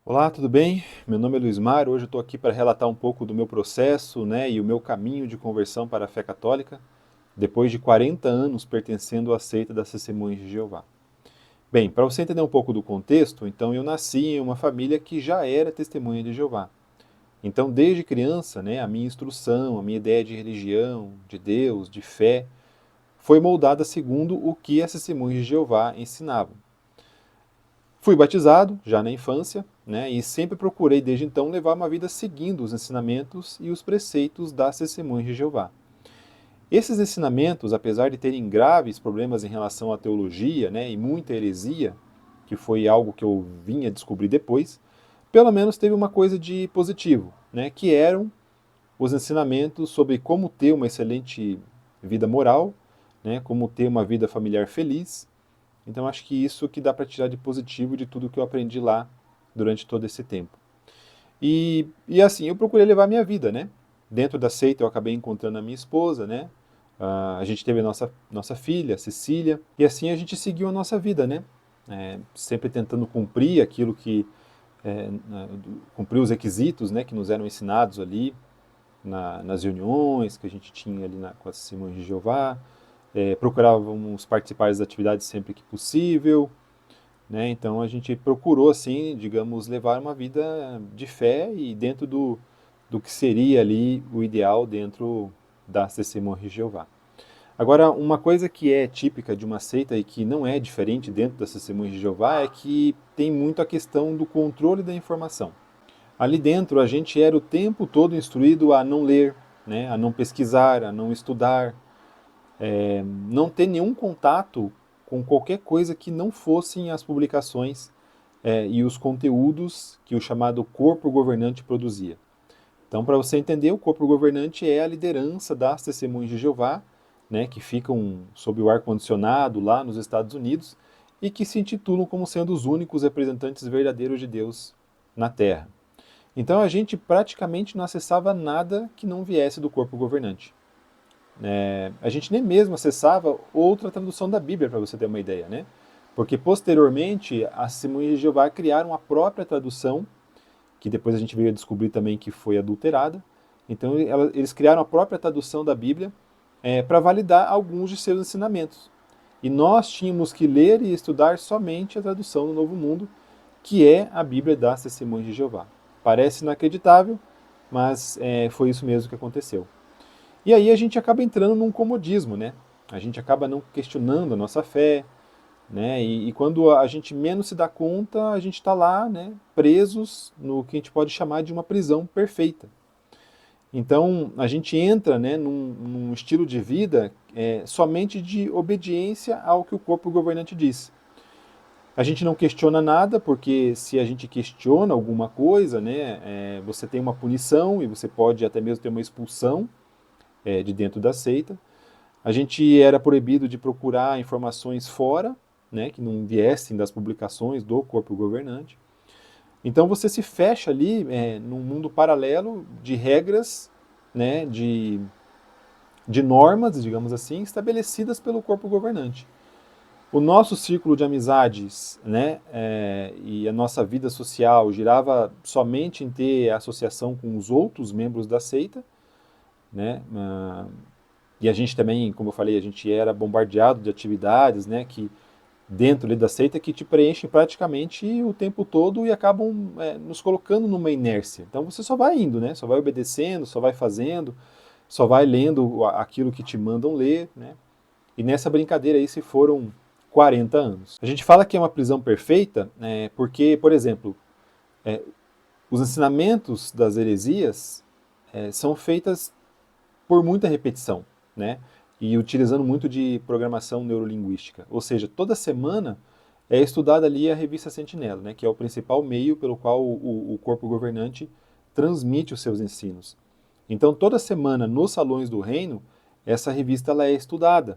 Olá, tudo bem? Meu nome é Luiz Mário. Hoje eu estou aqui para relatar um pouco do meu processo, e o meu caminho de conversão para a fé católica, depois de 40 anos pertencendo à seita das Testemunhas de Jeová. Bem, para você entender um pouco do contexto, então eu nasci em uma família que já era testemunha de Jeová. Então, desde criança, a minha instrução, a minha ideia de religião, de Deus, de fé, foi moldada segundo o que as Testemunhas de Jeová ensinavam. Fui batizado já na infância, e sempre procurei desde então levar uma vida seguindo os ensinamentos e os preceitos das Testemunhas de Jeová. Esses ensinamentos, apesar de terem graves problemas em relação à teologia, e muita heresia, que foi algo que eu vim a descobrir depois, pelo menos teve uma coisa de positivo, que eram os ensinamentos sobre como ter uma excelente vida moral, como ter uma vida familiar feliz. Então acho que isso que dá para tirar de positivo de tudo que eu aprendi lá durante todo esse tempo. E assim, eu procurei levar a minha vida, Dentro da seita eu acabei encontrando a minha esposa, a gente teve a nossa filha, Cecília, e assim a gente seguiu a nossa vida, sempre tentando cumprir aquilo que, cumprir os requisitos, que nos eram ensinados ali nas reuniões que a gente tinha ali com as Testemunhas de Jeová, procurávamos participar das atividades sempre que possível, Então a gente procurou, assim, digamos, levar uma vida de fé e dentro do que seria ali o ideal dentro das Testemunhas de Jeová. Agora, uma coisa que é típica de uma seita e que não é diferente dentro das Testemunhas de Jeová é que tem muito a questão do controle da informação. Ali dentro a gente era o tempo todo instruído a não ler, a não pesquisar, a não estudar, não ter nenhum contato com qualquer coisa que não fossem as publicações e os conteúdos que o chamado corpo governante produzia. Então, para você entender, o corpo governante é a liderança das Testemunhas de Jeová, que ficam sob o ar-condicionado lá nos Estados Unidos e que se intitulam como sendo os únicos representantes verdadeiros de Deus na Terra. Então, a gente praticamente não acessava nada que não viesse do corpo governante. A gente nem mesmo acessava outra tradução da Bíblia, para você ter uma ideia, Porque posteriormente as Testemunhas de Jeová criaram a própria tradução, que depois a gente veio a descobrir também que foi adulterada. Então eles criaram a própria tradução da Bíblia para validar alguns de seus ensinamentos. E nós tínhamos que ler e estudar somente a tradução do Novo Mundo, que é a Bíblia das Testemunhas de Jeová. Parece inacreditável, mas foi isso mesmo que aconteceu. E aí a gente acaba entrando num comodismo, A gente acaba não questionando a nossa fé, E quando a gente menos se dá conta, a gente está lá, presos no que a gente pode chamar de uma prisão perfeita. Então a gente entra, num estilo de vida somente de obediência ao que o corpo governante diz. A gente não questiona nada, porque se a gente questiona alguma coisa, você tem uma punição e você pode até mesmo ter uma expulsão de dentro da seita. A gente era proibido de procurar informações fora, que não viessem das publicações do corpo governante. Então você se fecha ali num mundo paralelo de regras, de normas, digamos assim, estabelecidas pelo corpo governante. O nosso círculo de amizades, e a nossa vida social girava somente em ter associação com os outros membros da seita, né? E a gente também, como eu falei, a gente era bombardeado de atividades, que dentro ali da seita que te preenchem praticamente o tempo todo e acabam nos colocando numa inércia. Então você só vai indo, Só vai obedecendo, só vai fazendo, só vai lendo aquilo que te mandam ler, E nessa brincadeira aí se foram 40 anos. A gente fala que é uma prisão perfeita porque, por exemplo, os ensinamentos das heresias são feitas por muita repetição, E utilizando muito de programação neurolinguística. Ou seja, toda semana é estudada ali a revista Sentinela, Que é o principal meio pelo qual o corpo governante transmite os seus ensinos. Então, toda semana, nos salões do reino, essa revista ela é estudada,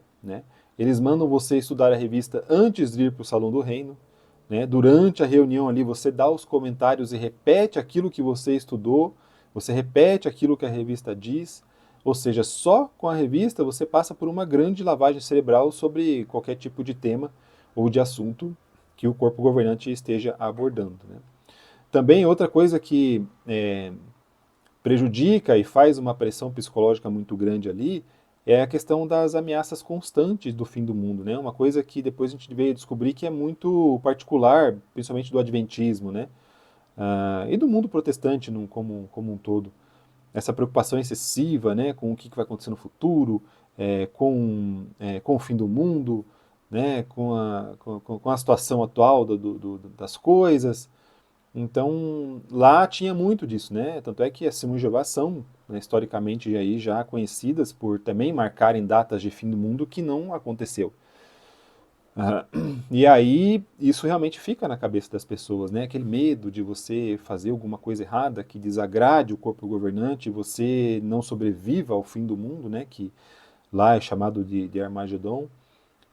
Eles mandam você estudar a revista antes de ir para o salão do reino, Durante a reunião ali, você dá os comentários e repete aquilo que você estudou, você repete aquilo que a revista diz, ou seja, só com a revista você passa por uma grande lavagem cerebral sobre qualquer tipo de tema ou de assunto que o corpo governante esteja abordando. Também outra coisa que prejudica e faz uma pressão psicológica muito grande ali é a questão das ameaças constantes do fim do mundo, né? Uma coisa que depois a gente veio descobrir que é muito particular, principalmente do adventismo, né? E do mundo protestante como um todo. Essa preocupação excessiva, né, com o que vai acontecer no futuro, com o fim do mundo, né, com a situação atual das coisas. Então, lá tinha muito disso, né? Tanto é que as Testemunhas de Jeová são, né, historicamente aí, já conhecidas por também marcarem datas de fim do mundo que não aconteceu. E aí, isso realmente fica na cabeça das pessoas, né? Aquele medo de você fazer alguma coisa errada que desagrade o corpo governante e você não sobreviva ao fim do mundo, né? Que lá é chamado de Armagedon.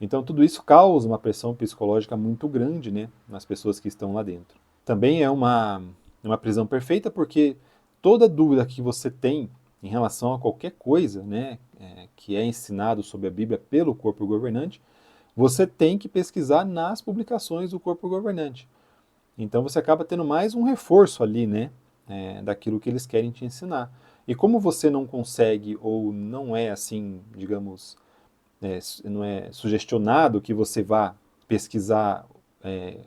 Então, tudo isso causa uma pressão psicológica muito grande, né? Nas pessoas que estão lá dentro. Também é uma prisão perfeita porque toda dúvida que você tem em relação a qualquer coisa, né? Que é ensinado sobre a Bíblia pelo corpo governante, você tem que pesquisar nas publicações do corpo governante. Então você acaba tendo mais um reforço ali, né, daquilo que eles querem te ensinar. E como você não consegue ou não é assim, digamos, não é sugestionado que você vá pesquisar é,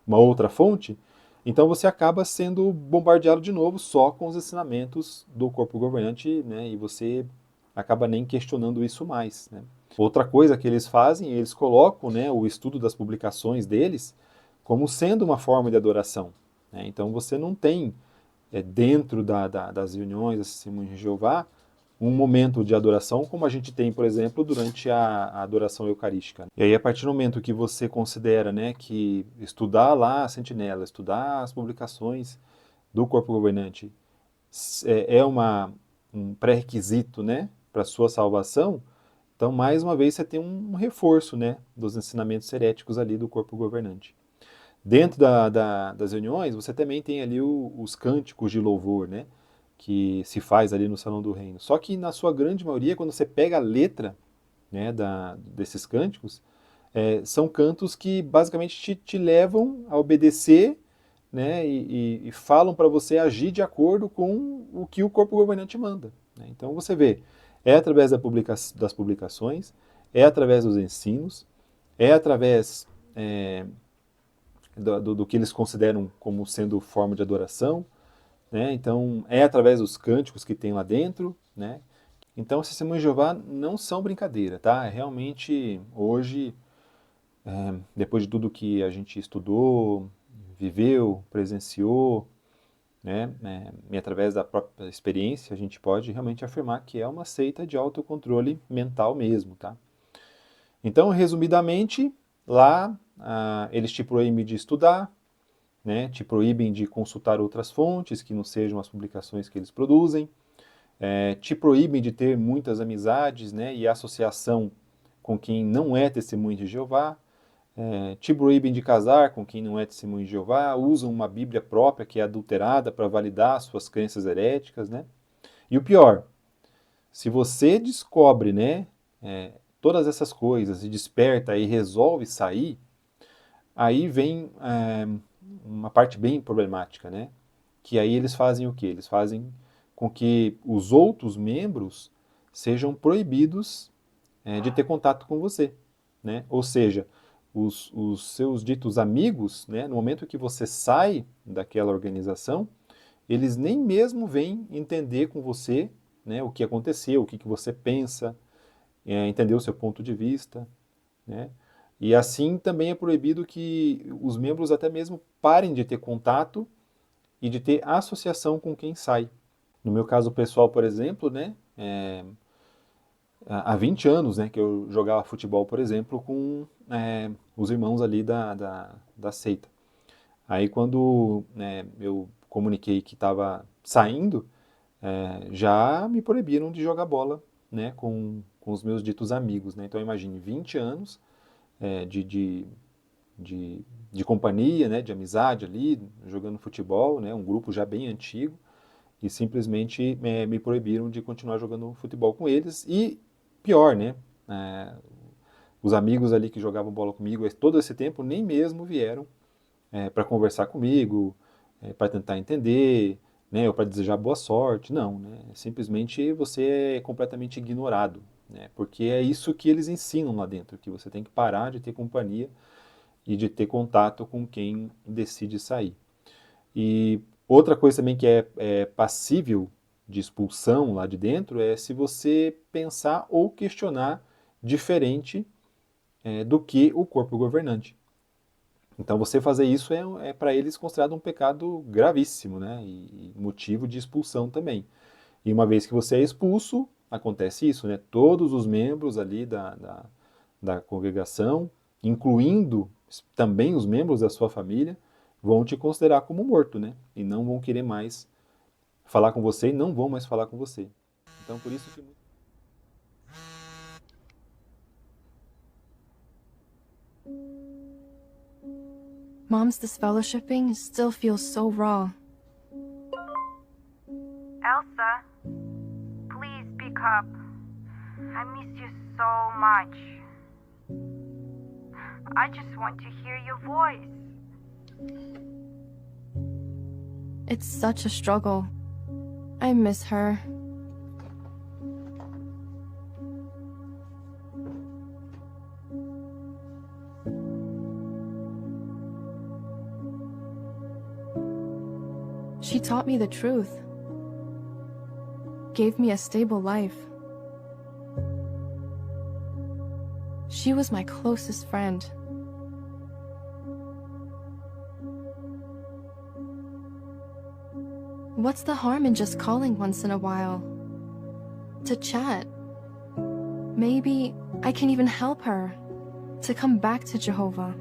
uma outra fonte, então você acaba sendo bombardeado de novo só com os ensinamentos do corpo governante, né, e você acaba nem questionando isso mais, né. Outra coisa que eles fazem, eles colocam, né, o estudo das publicações deles como sendo uma forma de adoração, né. Então você não tem, dentro das reuniões das Testemunhas de Jeová, um momento de adoração como a gente tem, por exemplo, durante a adoração eucarística. E aí, a partir do momento que você considera, né, que estudar lá a sentinela, estudar as publicações do corpo governante um pré-requisito, né, para a sua salvação, então, mais uma vez, você tem um reforço, né, dos ensinamentos heréticos ali do corpo governante. Dentro das reuniões, você também tem ali os cânticos de louvor, né, que se faz ali no Salão do Reino. Só que, na sua grande maioria, quando você pega a letra, né, desses cânticos, são cantos que basicamente te levam a obedecer, né, e falam para você agir de acordo com o que o corpo governante manda, né? Então você vê, é através das publicações, é através dos ensinos, é através do que eles consideram como sendo forma de adoração, né? Então é através dos cânticos que tem lá dentro, né? Então as Testemunhas de Jeová não são brincadeira, tá? É realmente hoje, depois de tudo que a gente estudou, viveu, presenciou, né, e através da própria experiência, a gente pode realmente afirmar que é uma seita de autocontrole mental mesmo, tá? Então, resumidamente, lá eles te proíbem de estudar, né, te proíbem de consultar outras fontes que não sejam as publicações que eles produzem, te proíbem de ter muitas amizades, né, e associação com quem não é testemunho de Jeová, te proíbem de casar com quem não é testemunho de Jeová, usam uma Bíblia própria que é adulterada para validar suas crenças heréticas, né? E o pior, se você descobre, né, todas essas coisas e desperta e resolve sair, aí vem uma parte bem problemática, né? Que aí eles fazem o quê? Eles fazem com que os outros membros sejam proibidos de ter contato com você, né? Ou seja, os seus ditos amigos, né, no momento que você sai daquela organização, eles nem mesmo vêm entender com você, né, o que aconteceu, o que você pensa, entender o seu ponto de vista, né? E assim também é proibido que os membros até mesmo parem de ter contato e de ter associação com quem sai. No meu caso pessoal, por exemplo, né, há 20 anos, né, que eu jogava futebol, por exemplo, com os irmãos ali da seita. Aí quando eu comuniquei que estava saindo, já me proibiram de jogar bola, né, com os meus ditos amigos, né? Então imagine, 20 anos de, de, de companhia, né, de amizade ali, jogando futebol, né, um grupo já bem antigo, e simplesmente me proibiram de continuar jogando futebol com eles. E pior, né? É, os amigos ali que jogavam bola comigo todo esse tempo nem mesmo vieram para conversar comigo, para tentar entender, né, ou para desejar boa sorte. Não, né? Simplesmente você é completamente ignorado, né? Porque é isso que eles ensinam lá dentro, que você tem que parar de ter companhia e de ter contato com quem decide sair. E outra coisa também que é passível de expulsão lá de dentro é se você pensar ou questionar diferente do que o corpo governante. Então você fazer isso é para eles considerado um pecado gravíssimo, né? E motivo de expulsão também. E uma vez que você é expulso, acontece isso, né? Todos os membros ali da congregação, incluindo também os membros da sua família, vão te considerar como morto, né? E não vão querer mais falar com você e não vão mais falar com você. Então por isso que Mom's disfellowshipping still feels so raw. Elsa, please speak up. I miss you so much. I just want to hear your voice. It's such a struggle. I miss her. She taught me the truth, gave me a stable life. She was my closest friend. What's the harm in just calling once in a while? To chat. Maybe I can even help her to come back to Jehovah.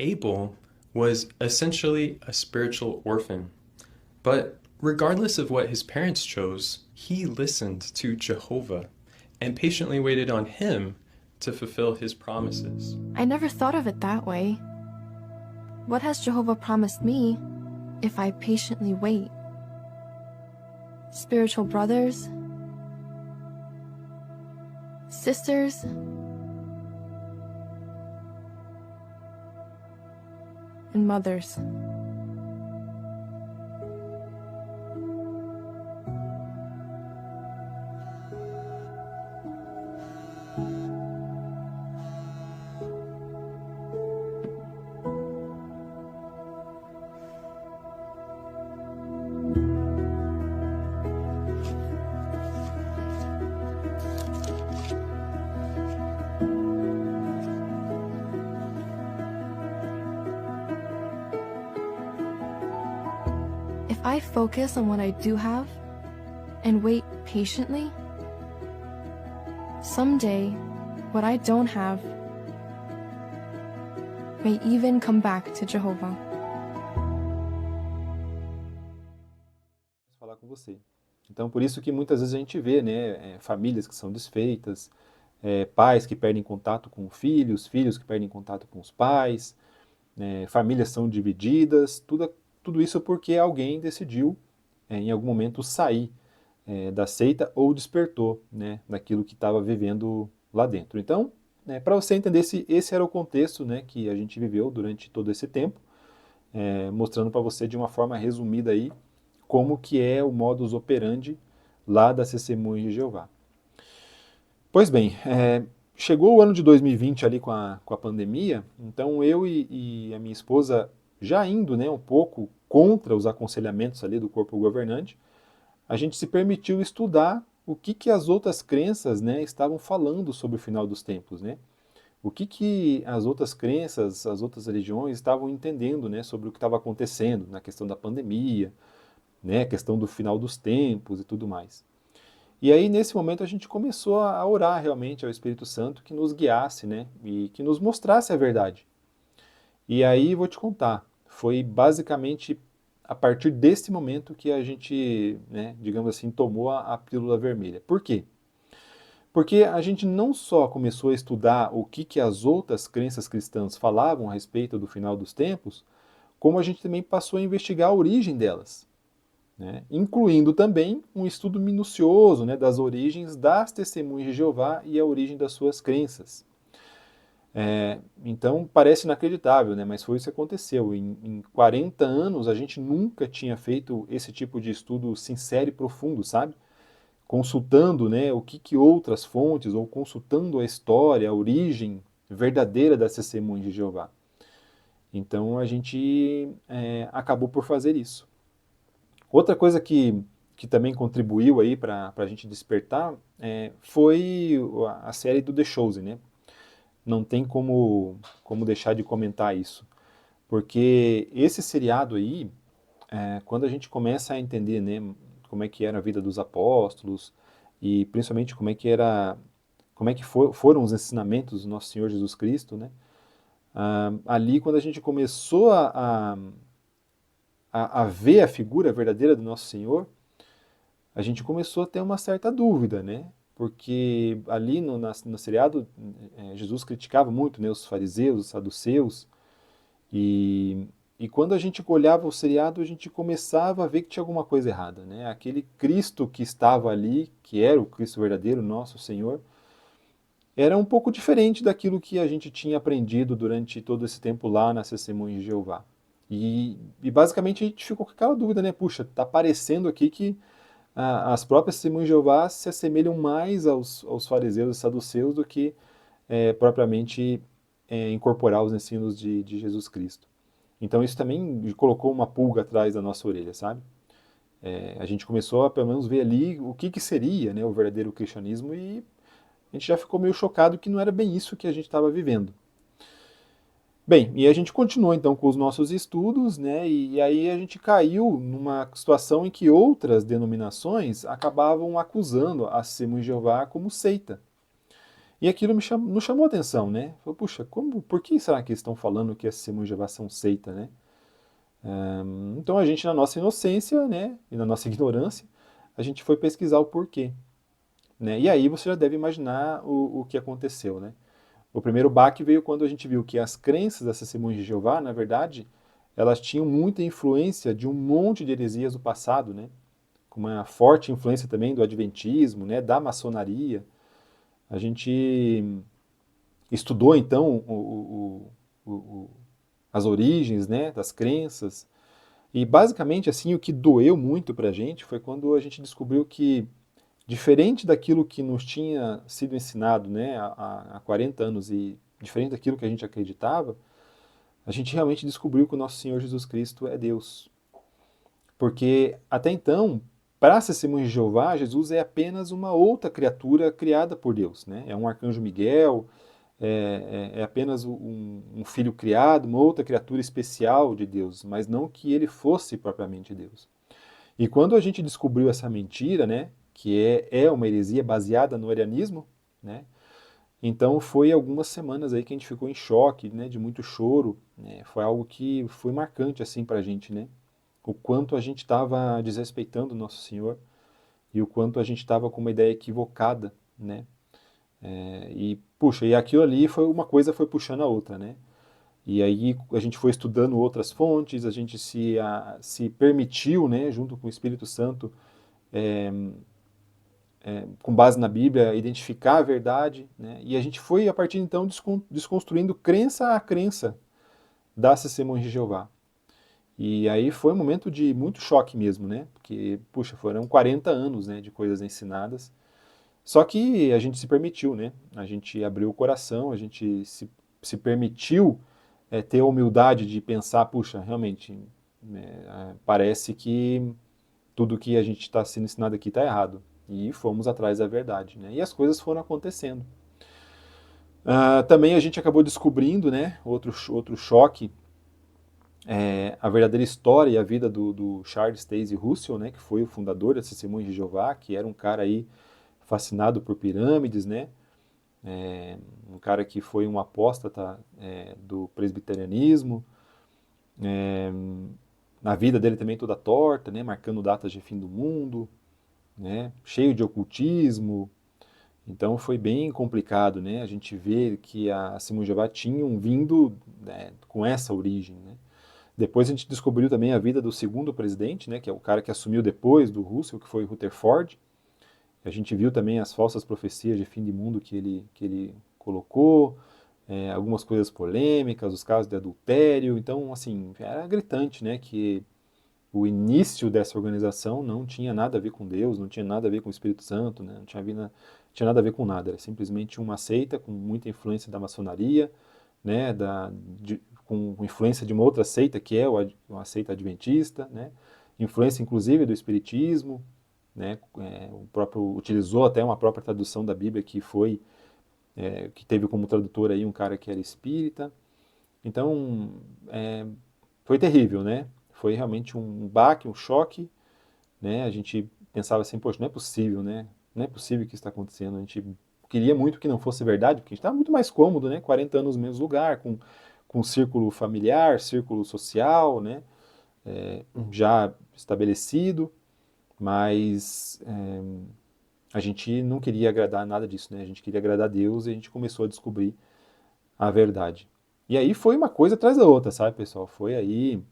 Abel was essentially a spiritual orphan, but regardless of what his parents chose, he listened to Jehovah and patiently waited on him to fulfill his promises. I never thought of it that way. What has Jehovah promised me if I patiently wait? Spiritual brothers? Sisters? And mothers. If I focus on what I do have and wait patiently, someday what I don't have may even come back to Jehovah. falar com você. Então por isso que muitas vezes a gente vê, né, famílias que são desfeitas, pais que perdem contato com filhos, filhos que perdem contato com os pais, famílias são divididas, tudo isso porque alguém decidiu, em algum momento, sair da seita ou despertou, né, daquilo que estava vivendo lá dentro. Então, para você entender esse era o contexto, né, que a gente viveu durante todo esse tempo, mostrando para você de uma forma resumida aí como que é o modus operandi lá das Testemunhas de Jeová. Pois bem, chegou o ano de 2020 ali com a pandemia, então eu e a minha esposa, já indo, né, um pouco contra os aconselhamentos ali do corpo governante, a gente se permitiu estudar o que as outras crenças, né, estavam falando sobre o final dos tempos, né? O que as outras crenças, as outras religiões estavam entendendo, né, sobre o que estava acontecendo na questão da pandemia, né, a questão do final dos tempos e tudo mais. E aí, nesse momento, a gente começou a orar realmente ao Espírito Santo que nos guiasse, né, e que nos mostrasse a verdade. E aí, vou te contar, foi basicamente a partir desse momento que a gente, né, digamos assim, tomou a pílula vermelha. Por quê? Porque a gente não só começou a estudar o que as outras crenças cristãs falavam a respeito do final dos tempos, como a gente também passou a investigar a origem delas. né? Incluindo também um estudo minucioso, né, das origens das testemunhas de Jeová e a origem das suas crenças. Então parece inacreditável, né? Mas foi isso que aconteceu. Em 40 anos a gente nunca tinha feito esse tipo de estudo sincero e profundo, sabe? Consultando, né, o que outras fontes, ou consultando a história, a origem verdadeira das testemunhas de Jeová. Então a gente acabou por fazer isso. Outra coisa que também contribuiu aí para a gente despertar foi a série do The Chosen, né? Não tem como deixar de comentar isso. Porque esse seriado aí, quando a gente começa a entender, né, como é que era a vida dos apóstolos e principalmente como é que foram os ensinamentos do nosso Senhor Jesus Cristo, né? Ali quando a gente começou a ver a figura verdadeira do nosso Senhor, a gente começou a ter uma certa dúvida, né? Porque ali no seriado, Jesus criticava muito, né, os fariseus, os saduceus, e quando a gente olhava o seriado, a gente começava a ver que tinha alguma coisa errada, né? Aquele Cristo que estava ali, que era o Cristo verdadeiro, nosso Senhor, era um pouco diferente daquilo que a gente tinha aprendido durante todo esse tempo lá nas Testemunhas de Jeová. E basicamente a gente ficou com aquela dúvida, né? Puxa, tá parecendo aqui que as próprias Testemunhas de Jeová se assemelham mais aos fariseus e saduceus do que propriamente incorporar os ensinos de Jesus Cristo. Então isso também colocou uma pulga atrás da nossa orelha, sabe? A gente começou a pelo menos ver ali o que seria, né, o verdadeiro cristianismo, e a gente já ficou meio chocado que não era bem isso que a gente estava vivendo. Bem, e a gente continuou então com os nossos estudos, né, e aí a gente caiu numa situação em que outras denominações acabavam acusando a Testemunhas de Jeová como seita. E aquilo nos chamou a atenção, né? Falei, puxa, por que será que eles estão falando que as Testemunhas de Jeová são seita, né? Então a gente, na nossa inocência, né, e na nossa ignorância, a gente foi pesquisar o porquê, né? E aí você já deve imaginar o que aconteceu, né? O primeiro baque veio quando a gente viu que as crenças das Testemunhas de Jeová, na verdade, elas tinham muita influência de um monte de heresias do passado, né? Com uma forte influência também do adventismo, né, da maçonaria. A gente estudou então as origens, né, das crenças, e basicamente assim o que doeu muito pra gente foi quando a gente descobriu que, diferente daquilo que nos tinha sido ensinado, né, há 40 anos, e diferente daquilo que a gente acreditava, a gente realmente descobriu que o nosso Senhor Jesus Cristo é Deus. Porque até então, para as Testemunhas de Jeová, Jesus é apenas uma outra criatura criada por Deus, né? É um arcanjo Miguel, é apenas um filho criado, uma outra criatura especial de Deus, mas não que ele fosse propriamente Deus. E quando a gente descobriu essa mentira, né, que é uma heresia baseada no arianismo, né, então foi algumas semanas aí que a gente ficou em choque, né, de muito choro, né, foi algo que foi marcante assim para a gente, né, o quanto a gente estava desrespeitando o nosso Senhor e o quanto a gente estava com uma ideia equivocada, né, puxa, e aquilo ali foi uma coisa foi puxando a outra, né, e aí a gente foi estudando outras fontes, a gente se permitiu, né, junto com o Espírito Santo, com base na Bíblia, identificar a verdade, né? E a gente foi, a partir de então, desconstruindo crença a crença das Testemunhas de Jeová. E aí foi um momento de muito choque mesmo, né? Porque, puxa, foram 40 anos, né, de coisas ensinadas. Só que a gente se permitiu, né? A gente abriu o coração, a gente se permitiu ter a humildade de pensar, puxa, realmente, parece que tudo que a gente está sendo ensinado aqui está errado. E fomos atrás da verdade, né? E as coisas foram acontecendo. Também a gente acabou descobrindo, né, outro choque, a verdadeira história e a vida do Charles Taze Russell, né, que foi o fundador das Testemunhas de Jeová, que era um cara aí fascinado por pirâmides, né? Um cara que foi um apóstata do presbiterianismo. A vida dele também toda torta, né, marcando datas de fim do mundo, né, cheio de ocultismo. Então foi bem complicado, né? A gente vê que a Testemunhas de Jeová tinham vindo, né, com essa origem, né? Depois a gente descobriu também a vida do segundo presidente, né, que é o cara que assumiu depois do Roosevelt, que foi Rutherford. A gente viu também as falsas profecias de fim de mundo que ele colocou, algumas coisas polêmicas, os casos de adultério. Então, assim, era gritante, né, que o início dessa organização não tinha nada a ver com Deus, não tinha nada a ver com o Espírito Santo, né, não tinha nada a ver com nada. Era simplesmente uma seita com muita influência da maçonaria, né, com influência de uma outra seita que é uma seita adventista, né, influência inclusive do espiritismo, né, o próprio utilizou até uma própria tradução da Bíblia que teve como tradutor aí um cara que era espírita. Então foi terrível, né? Foi realmente um baque, um choque, né? A gente pensava assim, poxa, não é possível, né? Não é possível que isso está acontecendo. A gente queria muito que não fosse verdade, porque a gente estava muito mais cômodo, né? 40 anos no mesmo lugar, com círculo familiar, círculo social, né? Já estabelecido, mas a gente não queria agradar nada disso, né? A gente queria agradar a Deus e a gente começou a descobrir a verdade. E aí foi uma coisa atrás da outra, sabe, pessoal? Foi aí,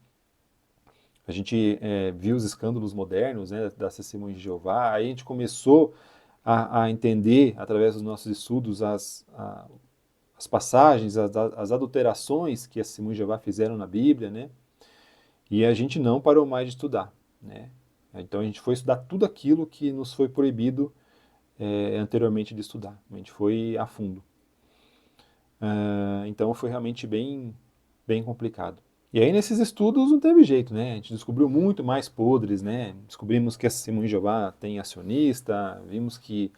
a gente viu os escândalos modernos, né, das Testemunhas de Jeová, aí a gente começou a entender, através dos nossos estudos, as passagens, as adulterações que as Testemunhas de Jeová fizeram na Bíblia, né? E a gente não parou mais de estudar, né? Então a gente foi estudar tudo aquilo que nos foi proibido anteriormente de estudar. A gente foi a fundo. Então foi realmente bem, bem complicado. E aí nesses estudos não teve jeito, né? A gente descobriu muito mais podres, né? Descobrimos que a Testemunha de Jeová tem acionista, vimos que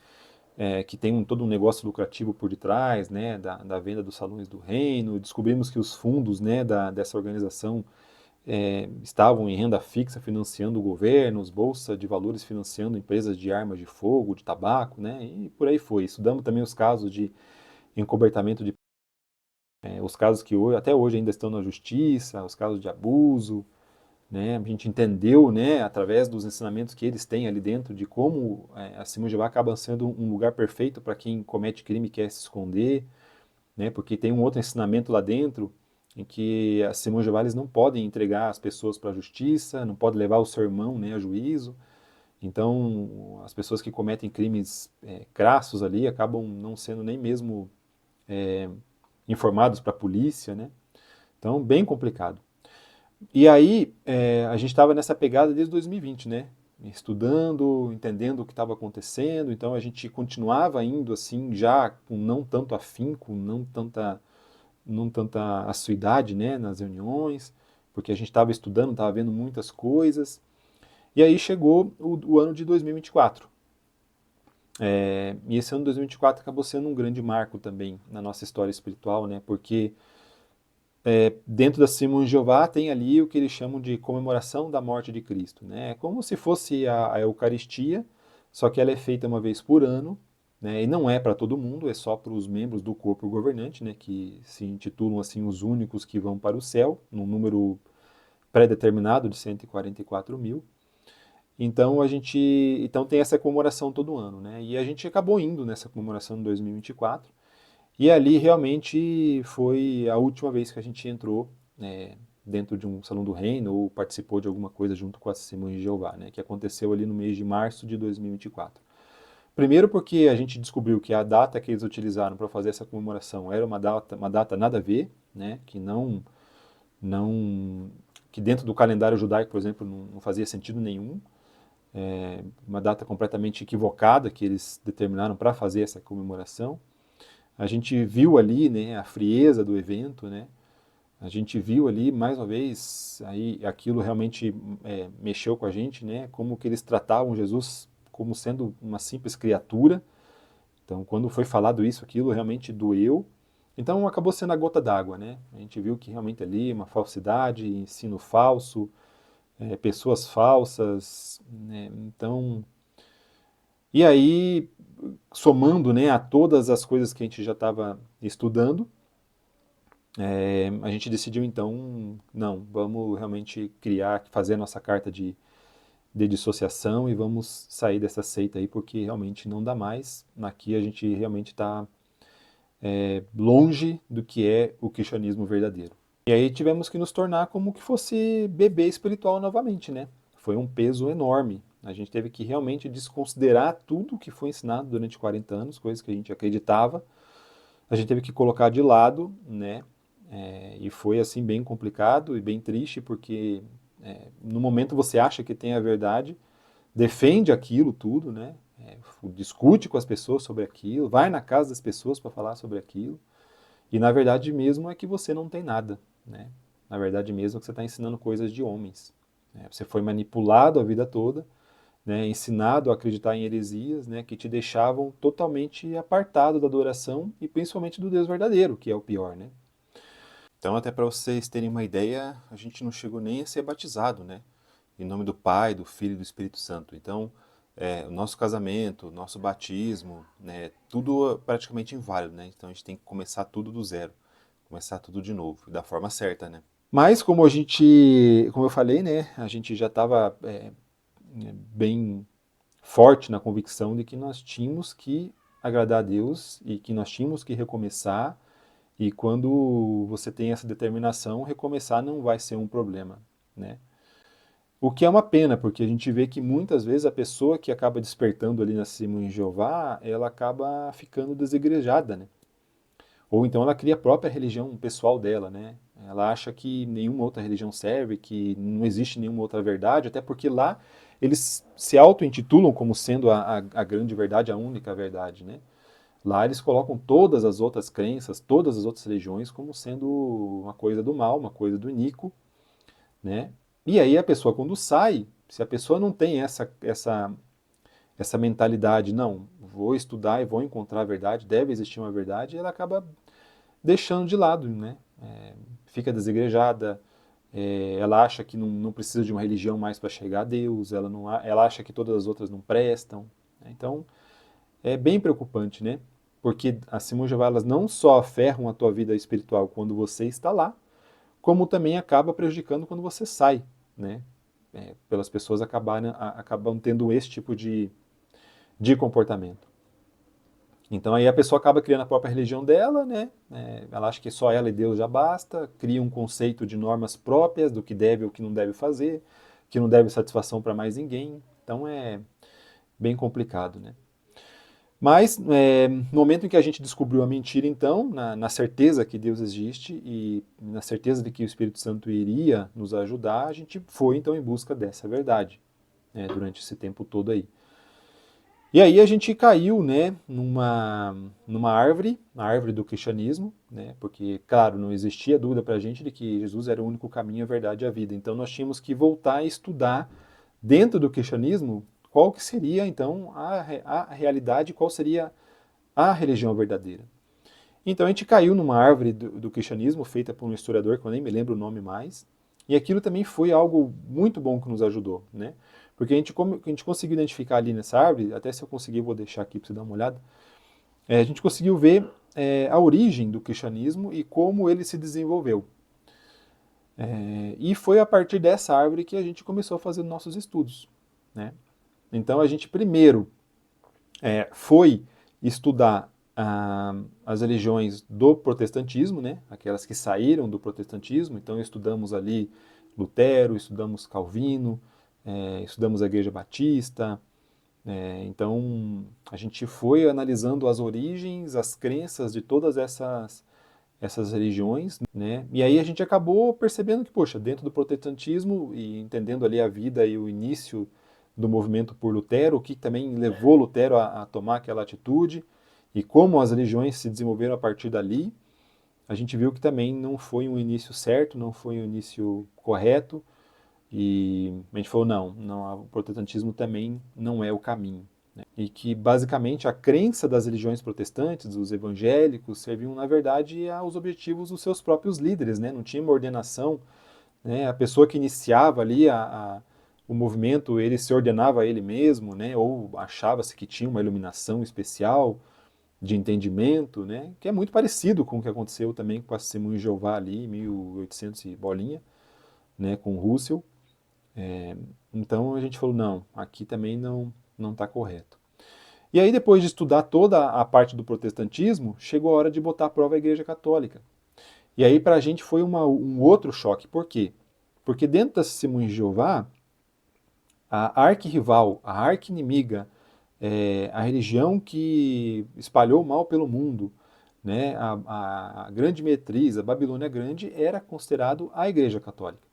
tem todo um negócio lucrativo por detrás, né? Da venda dos salões do reino. Descobrimos que os fundos, né, dessa organização estavam em renda fixa financiando governos, bolsa de valores financiando empresas de armas de fogo, de tabaco, né? E por aí foi. Estudamos também os casos de encobertamento de os casos que até hoje ainda estão na justiça, os casos de abuso, né? A gente entendeu, né, através dos ensinamentos que eles têm ali dentro, de como a Testemunha de Jeová acaba sendo um lugar perfeito para quem comete crime e quer se esconder, né? Porque tem um outro ensinamento lá dentro em que as Testemunhas de Jeová eles não podem entregar as pessoas para a justiça, não podem levar o seu irmão, né, a juízo. Então, as pessoas que cometem crimes crassos ali acabam não sendo nem mesmo informados para a polícia, né? Então, bem complicado. E aí, a gente estava nessa pegada desde 2020, né? Estudando, entendendo o que estava acontecendo, então a gente continuava indo assim, já com não tanto afinco, não tanta assiduidade, né, nas reuniões, porque a gente estava estudando, estava vendo muitas coisas. E aí chegou o ano de 2024. E esse ano de 2024 acabou sendo um grande marco também na nossa história espiritual, né? Porque dentro da Testemunha de Jeová tem ali o que eles chamam de comemoração da morte de Cristo, né? É como se fosse a Eucaristia, só que ela é feita uma vez por ano, né? E não é para todo mundo, é só para os membros do corpo governante, né? Que se intitulam assim os únicos que vão para o céu, num número pré-determinado de 144 mil. Então tem essa comemoração todo ano, né? E a gente acabou indo nessa comemoração de 2024. E ali realmente foi a última vez que a gente entrou dentro de um Salão do Reino ou participou de alguma coisa junto com a Testemunha de Jeová, né? Que aconteceu ali no mês de março de 2024. Primeiro porque a gente descobriu que a data que eles utilizaram para fazer essa comemoração era uma data nada a ver, né? Que dentro do calendário judaico, por exemplo, não fazia sentido nenhum. Uma data completamente equivocada que eles determinaram para fazer essa comemoração. A gente viu ali, né, a frieza do evento, né? A gente viu ali, mais uma vez, aí aquilo realmente mexeu com a gente, né? Como que eles tratavam Jesus como sendo uma simples criatura. Então, quando foi falado isso, aquilo realmente doeu. Então, acabou sendo a gota d'água, né? A gente viu que realmente ali uma falsidade, ensino falso, pessoas falsas, né? Então, e aí, somando, né, a todas as coisas que a gente já estava estudando, a gente decidiu então, não, vamos realmente fazer a nossa carta de dissociação e vamos sair dessa seita aí, porque realmente não dá mais. Aqui a gente realmente está longe do que é o cristianismo verdadeiro. E aí tivemos que nos tornar como que fosse bebê espiritual novamente, né? Foi um peso enorme. A gente teve que realmente desconsiderar tudo que foi ensinado durante 40 anos, coisas que a gente acreditava. A gente teve que colocar de lado, né? E foi assim bem complicado e bem triste, porque no momento você acha que tem a verdade, defende aquilo tudo, né? Discute com as pessoas sobre aquilo, vai na casa das pessoas para falar sobre aquilo. E na verdade mesmo é que você não tem nada, né? Na verdade mesmo é que você está ensinando coisas de homens. Né? Você foi manipulado a vida toda, né? Ensinado a acreditar em heresias, né? Que te deixavam totalmente apartado da adoração e principalmente do Deus verdadeiro, que é o pior, né? Então, até para vocês terem uma ideia, a gente não chegou nem a ser batizado, né? Em nome do Pai, do Filho e do Espírito Santo. Então, o nosso casamento, o nosso batismo, né, tudo praticamente inválido, né? Então a gente tem que começar tudo do zero, começar tudo de novo, da forma certa, né? Mas como eu falei, né, a gente já estava bem forte na convicção de que nós tínhamos que agradar a Deus e que nós tínhamos que recomeçar. E quando você tem essa determinação, recomeçar não vai ser um problema, né? O que é uma pena, porque a gente vê que muitas vezes a pessoa que acaba despertando ali na Testemunha de Jeová, ela acaba ficando desigrejada, né? Ou então ela cria a própria religião pessoal dela, né? Ela acha que nenhuma outra religião serve, que não existe nenhuma outra verdade, até porque lá eles se auto-intitulam como sendo a grande verdade, a única verdade, né? Lá eles colocam todas as outras crenças, todas as outras religiões como sendo uma coisa do mal, uma coisa do iníquo, né? E aí a pessoa quando sai, se a pessoa não tem essa mentalidade, não, vou estudar e vou encontrar a verdade, deve existir uma verdade, ela acaba deixando de lado, né? Fica desigrejada, ela acha que não precisa de uma religião mais para chegar a Deus, ela acha que todas as outras não prestam. Né? Então, é bem preocupante, né? Porque as Simões de Jeová, elas não só ferram a tua vida espiritual quando você está lá, como também acaba prejudicando quando você sai, né? Pelas pessoas acabam tendo esse tipo de comportamento. Então aí a pessoa acaba criando a própria religião dela, né? Ela acha que só ela e Deus já basta, cria um conceito de normas próprias do que deve ou o que não deve fazer, que não deve satisfação para mais ninguém. Então é bem complicado, né? Mas no momento em que a gente descobriu a mentira, então, na certeza que Deus existe e na certeza de que o Espírito Santo iria nos ajudar, a gente foi então em busca dessa verdade, né, durante esse tempo todo aí. E aí a gente caiu, né, numa árvore, a árvore do cristianismo, né, porque, claro, não existia dúvida para a gente de que Jesus era o único caminho, a verdade e a vida. Então nós tínhamos que voltar a estudar dentro do cristianismo qual que seria, então, a realidade, qual seria a religião verdadeira. Então a gente caiu numa árvore do cristianismo, feita por um historiador que eu nem me lembro o nome mais, e aquilo também foi algo muito bom que nos ajudou, né? Porque a gente conseguiu identificar ali nessa árvore, até se eu conseguir vou deixar aqui para você dar uma olhada, a gente conseguiu ver a origem do cristianismo e como ele se desenvolveu. E foi a partir dessa árvore que a gente começou a fazer nossos estudos, né? Então a gente primeiro foi estudar as religiões do protestantismo, né? Aquelas que saíram do protestantismo. Então estudamos ali Lutero, estudamos Calvino, estudamos a Igreja Batista. Então a gente foi analisando as origens, as crenças de todas essas religiões, né? E aí a gente acabou percebendo que, poxa, dentro do protestantismo e entendendo ali a vida e o início do movimento por Lutero, o que também levou Lutero a tomar aquela atitude e como as religiões se desenvolveram a partir dali, a gente viu que também não foi um início certo, não foi um início correto e a gente falou, não, o protestantismo também não é o caminho. Né? E que basicamente a crença das religiões protestantes, dos evangélicos, serviam na verdade aos objetivos dos seus próprios líderes, né? Não tinha uma ordenação, né? A pessoa que iniciava ali o movimento, ele se ordenava a ele mesmo, né? Ou achava-se que tinha uma iluminação especial de entendimento, né? Que é muito parecido com o que aconteceu também com a Testemunha de Jeová ali em 1800 e bolinha, né? Com Russell. Então a gente falou, não, aqui também não está correto. E aí depois de estudar toda a parte do protestantismo, chegou a hora de botar à prova a Igreja Católica. E aí para a gente foi um outro choque. Por quê? Porque dentro das Testemunhas de Jeová, a arquirrival, a arqui-inimiga, a religião que espalhou o mal pelo mundo, né, a grande metriz, a Babilônia Grande, era considerado a Igreja Católica.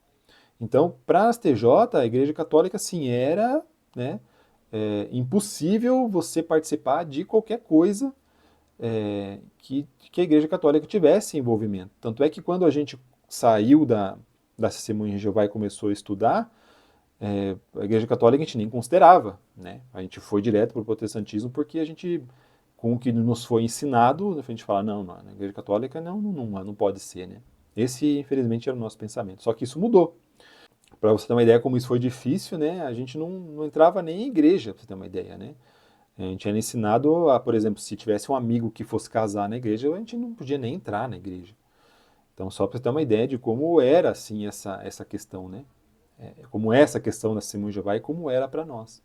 Então, para as TJ, a Igreja Católica, sim, era, né, impossível você participar de qualquer coisa que a Igreja Católica tivesse envolvimento. Tanto é que quando a gente saiu da Testemunha de Jeová e começou a estudar, a Igreja Católica a gente nem considerava, né? A gente foi direto para o protestantismo porque a gente, com o que nos foi ensinado, a gente fala, não, a Igreja Católica não pode ser, né? Esse, infelizmente, era o nosso pensamento. Só que isso mudou. Para você ter uma ideia como isso foi difícil, né? A gente não entrava nem em igreja, para você ter uma ideia, né? A gente era ensinado a, por exemplo, se tivesse um amigo que fosse casar na igreja, a gente não podia nem entrar na igreja. Então, só para você ter uma ideia de como era, assim, essa questão, né? Como é essa questão da Testemunha de Jeová e como era para nós.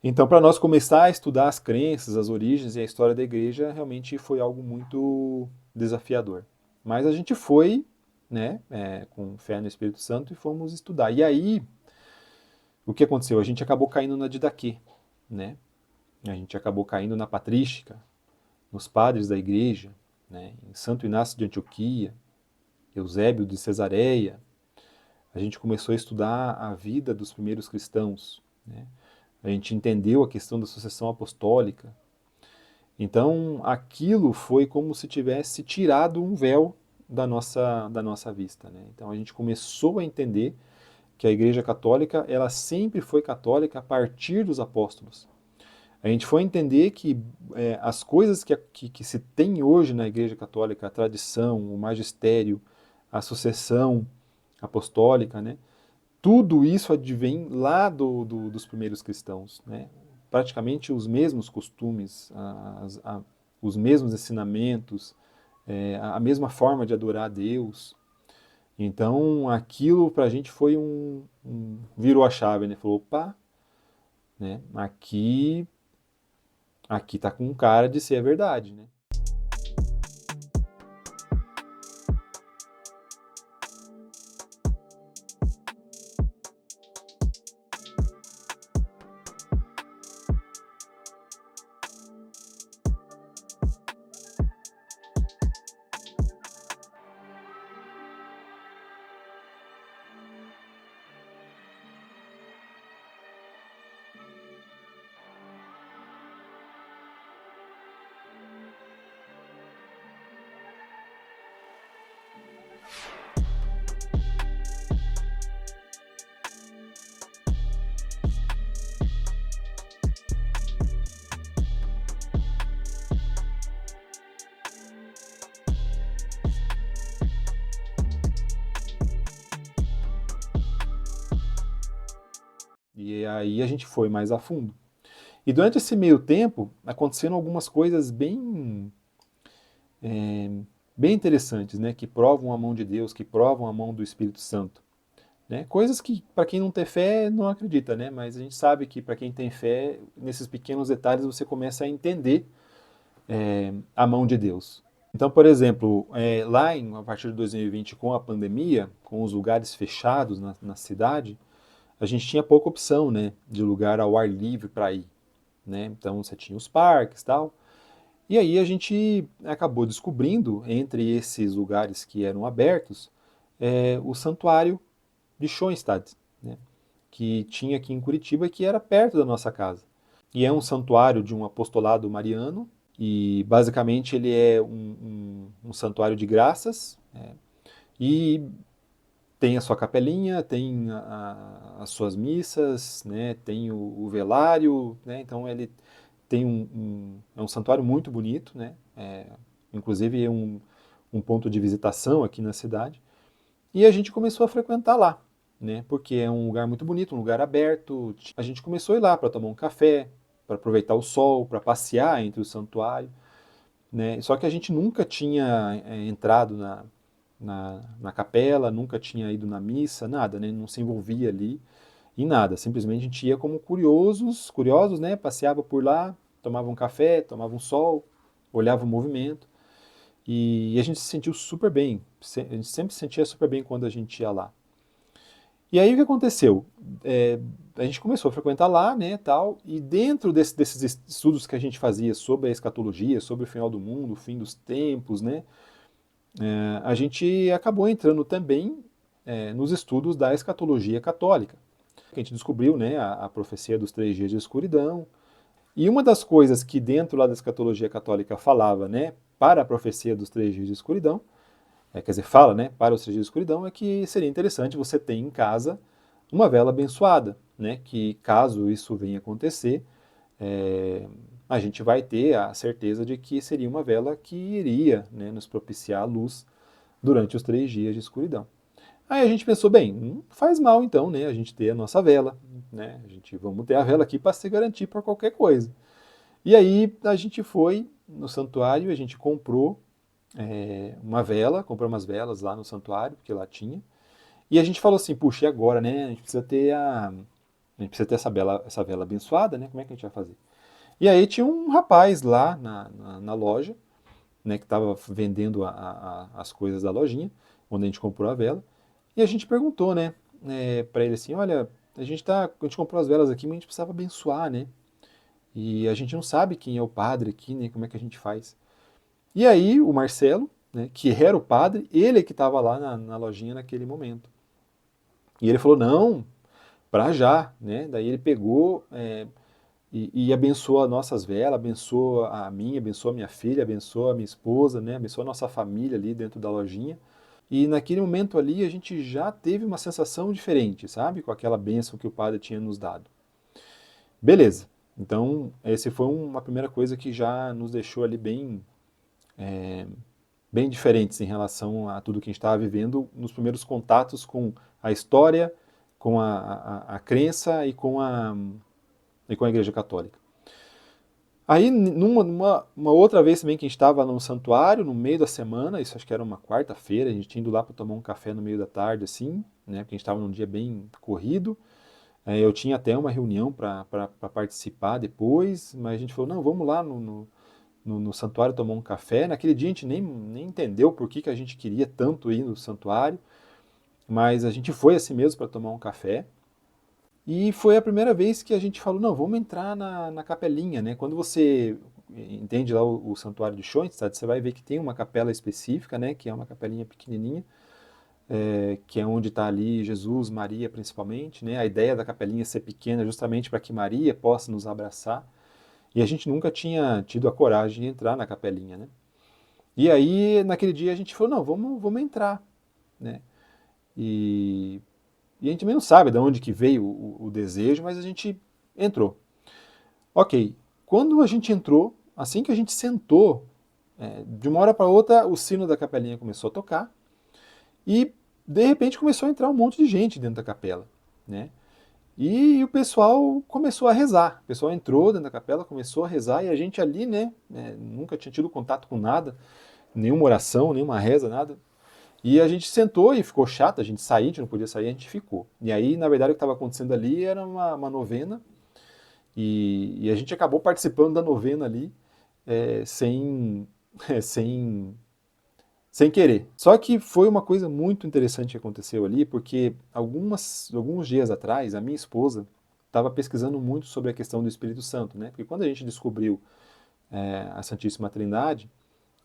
Então, para nós começar a estudar as crenças, as origens e a história da igreja, realmente foi algo muito desafiador. Mas a gente foi, né, com fé no Espírito Santo e fomos estudar. E aí, o que aconteceu? A gente acabou caindo na Didaquê, né? A gente acabou caindo na patrística, nos padres da igreja, né? Em Santo Inácio de Antioquia, Eusébio de Cesareia. A gente começou a estudar a vida dos primeiros cristãos, né? A gente entendeu a questão da sucessão apostólica. Então, aquilo foi como se tivesse tirado um véu da nossa vista, né? Então, a gente começou a entender que a Igreja Católica, ela sempre foi católica a partir dos apóstolos. A gente foi entender que as coisas que se tem hoje na Igreja Católica, a tradição, o magistério, a sucessão apostólica, né? Tudo isso advém lá dos primeiros cristãos, né? Praticamente os mesmos costumes, os mesmos ensinamentos, a mesma forma de adorar a Deus. Então, aquilo para a gente foi virou a chave, né? Falou, opa, né? Aqui tá com cara de ser a verdade, né? E aí a gente foi mais a fundo. E durante esse meio tempo, aconteceram algumas coisas bem interessantes, né? Que provam a mão de Deus, que provam a mão do Espírito Santo. Né? Coisas que, para quem não tem fé, não acredita, né? Mas a gente sabe que, para quem tem fé, nesses pequenos detalhes você começa a entender a mão de Deus. Então, por exemplo, a partir de 2020, com a pandemia, com os lugares fechados na cidade, a gente tinha pouca opção, né, de lugar ao ar livre para ir, né? Então você tinha os parques e tal. E aí a gente acabou descobrindo, entre esses lugares que eram abertos, o santuário de Schoenstatt, né, que tinha aqui em Curitiba e que era perto da nossa casa. E é um santuário de um apostolado mariano, e basicamente ele é um santuário de graças, e tem a sua capelinha, tem as suas missas, né, tem o velário, né, então ele tem é um santuário muito bonito, né, inclusive é um ponto de visitação aqui na cidade, e a gente começou a frequentar lá, né, porque é um lugar muito bonito, um lugar aberto, a gente começou a ir lá para tomar um café, para aproveitar o sol, para passear entre o santuário, né, só que a gente nunca tinha entrado na capela, nunca tinha ido na missa, nada, né? Não se envolvia ali em nada. Simplesmente a gente ia como curiosos, né? Passeava por lá, tomava um café, tomava um sol, olhava o movimento. E a gente se sentiu super bem, a gente sempre se sentia super bem quando a gente ia lá. E aí o que aconteceu? A gente começou a frequentar lá, né, tal, e dentro desses estudos que a gente fazia sobre a escatologia, sobre o final do mundo, o fim dos tempos, né, a gente acabou entrando também nos estudos da escatologia católica. A gente descobriu, né, a profecia dos 3 dias de escuridão, e uma das coisas que dentro lá da escatologia católica falava, né, para a profecia dos 3 dias de escuridão, quer dizer, fala, né, para os 3 dias de escuridão, é que seria interessante você ter em casa uma vela abençoada, né, que caso isso venha acontecer, a gente vai ter a certeza de que seria uma vela que iria, né, nos propiciar a luz durante os 3 dias de escuridão. Aí a gente pensou, bem, não faz mal então, né, a gente ter a nossa vela, né, vamos ter a vela aqui para se garantir por qualquer coisa. E aí a gente foi no santuário, a gente comprou uma vela, comprou umas velas lá no santuário, porque lá tinha, e a gente falou assim, puxa, e agora, né, a gente precisa ter essa vela abençoada, né, como é que a gente vai fazer? E aí tinha um rapaz lá na loja, né, que estava vendendo as coisas da lojinha, onde a gente comprou a vela, e a gente perguntou, né, para ele assim, olha, a gente comprou as velas aqui, mas a gente precisava abençoar, né, e a gente não sabe quem é o padre aqui, né, como é que a gente faz? E aí o Marcelo, né, que era o padre, ele que estava lá na lojinha naquele momento. E ele falou, não, para já, né, daí ele pegou e abençoou as nossas velas, abençoou a minha, abençoou a minha filha, abençoou a minha esposa, né, abençoou a nossa família ali dentro da lojinha. E naquele momento ali a gente já teve uma sensação diferente, sabe? Com aquela bênção que o padre tinha nos dado. Beleza. Então, essa foi uma primeira coisa que já nos deixou ali bem diferentes em relação a tudo que a gente estava vivendo nos primeiros contatos com a história, com a crença e com a Igreja Católica. Aí, uma outra vez também que a gente estava no santuário, no meio da semana, isso acho que era uma quarta-feira, a gente tinha ido lá para tomar um café no meio da tarde, assim, né, porque a gente estava num dia bem corrido. Eu tinha até uma reunião para participar depois, mas a gente falou, não, vamos lá no santuário tomar um café. Naquele dia a gente nem entendeu por que a gente queria tanto ir no santuário, mas a gente foi assim mesmo para tomar um café. E foi a primeira vez que a gente falou, não, vamos entrar na capelinha, né? Quando você entende lá o santuário de Schoenstatt, você vai ver que tem uma capela específica, né? Que é uma capelinha pequenininha, que é onde está ali Jesus, Maria principalmente, né? A ideia da capelinha ser pequena justamente para que Maria possa nos abraçar. E a gente nunca tinha tido a coragem de entrar na capelinha, né? E aí, naquele dia, a gente falou, não, vamos entrar, né? E a gente também não sabe de onde que veio o desejo, mas a gente entrou. Ok, quando a gente entrou, assim que a gente sentou, de uma hora para outra, o sino da capelinha começou a tocar e, de repente, começou a entrar um monte de gente dentro da capela, né? E o pessoal começou a rezar. O pessoal entrou dentro da capela, começou a rezar, e a gente ali, né, nunca tinha tido contato com nada, nenhuma oração, nenhuma reza, nada. E a gente sentou e ficou chato, a gente saía, a gente não podia sair, a gente ficou. E aí, na verdade, o que estava acontecendo ali era uma novena, e a gente acabou participando da novena ali sem, sem, sem querer. Só que foi uma coisa muito interessante que aconteceu ali, porque alguns dias atrás, a minha esposa estava pesquisando muito sobre a questão do Espírito Santo, né? Porque quando a gente descobriu a Santíssima Trindade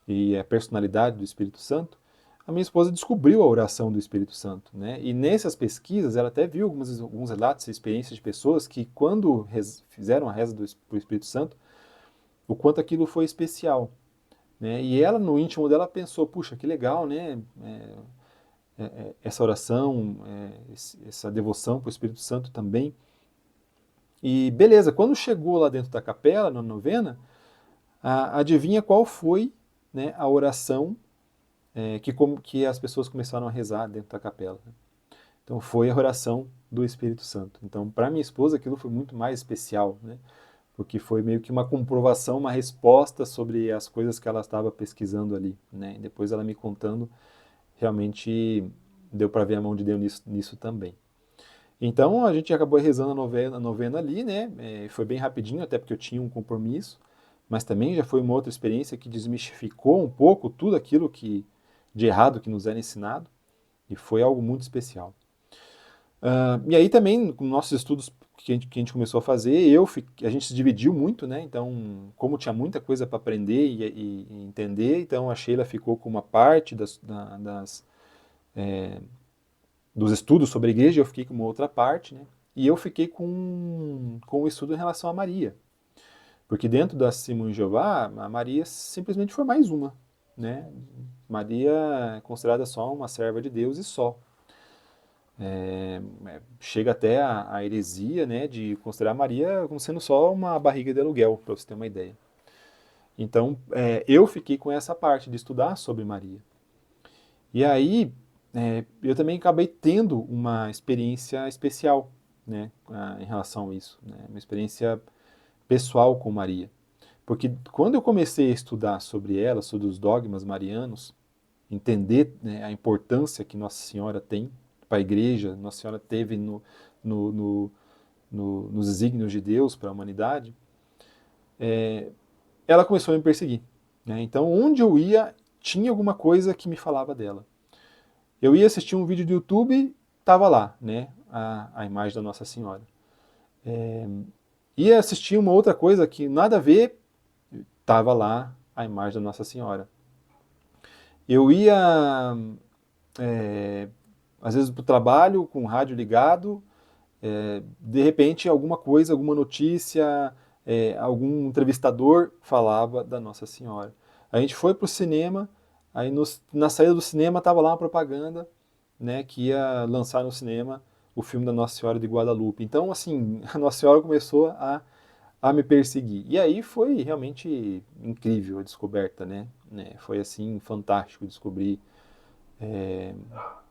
e a personalidade do Espírito Santo, a minha esposa descobriu a oração do Espírito Santo, né? E nessas pesquisas ela até viu alguns relatos e experiências de pessoas que quando fizeram a reza do Espírito Santo, o quanto aquilo foi especial, né? E ela, no íntimo dela, pensou, puxa, que legal, né? Essa oração, essa devoção para o Espírito Santo também. E beleza, quando chegou lá dentro da capela, na novena, adivinha qual foi, né, a oração que as pessoas começaram a rezar dentro da capela. Então foi a oração do Espírito Santo. Então, para minha esposa, aquilo foi muito mais especial, né? Porque foi meio que uma comprovação, uma resposta sobre as coisas que ela estava pesquisando ali, né? E depois ela me contando, realmente deu para ver a mão de Deus nisso também. Então a gente acabou rezando a novena ali, né? Foi bem rapidinho, até porque eu tinha um compromisso, mas também já foi uma outra experiência que desmistificou um pouco tudo aquilo de errado que nos era ensinado, e foi algo muito especial. E aí também, com nossos estudos que a gente começou a fazer, a gente se dividiu muito, né? Então, como tinha muita coisa para aprender e entender, então a Sheila ficou com uma parte dos estudos sobre a igreja, eu fiquei com uma outra parte, né? E eu fiquei com o estudo em relação a Maria. Porque dentro da Testemunha de Jeová, a Maria simplesmente foi mais uma, né? Maria é considerada só uma serva de Deus e só. Chega até a heresia, né, de considerar Maria como sendo só uma barriga de aluguel, para você ter uma ideia. Então, eu fiquei com essa parte de estudar sobre Maria. E aí, eu também acabei tendo uma experiência especial, né, em relação a isso, né, uma experiência pessoal com Maria. Porque quando eu comecei a estudar sobre ela, sobre os dogmas marianos, entender, né, a importância que Nossa Senhora tem para a igreja, Nossa Senhora teve no, nos desígnios de Deus para a humanidade, ela começou a me perseguir. Né? Então, onde eu ia, tinha alguma coisa que me falava dela. Eu ia assistir um vídeo do YouTube, estava lá, né, a imagem da Nossa Senhora. Ia assistir uma outra coisa que nada a ver, estava lá a imagem da Nossa Senhora. Eu ia, às vezes, para o trabalho, com o rádio ligado, de repente, alguma coisa, alguma notícia, algum entrevistador falava da Nossa Senhora. A gente foi para o cinema, aí na saída do cinema estava lá uma propaganda, né, que ia lançar no cinema o filme da Nossa Senhora de Guadalupe. Então, assim, a Nossa Senhora começou a me perseguir. E aí foi realmente incrível a descoberta, né? Foi assim, fantástico descobrir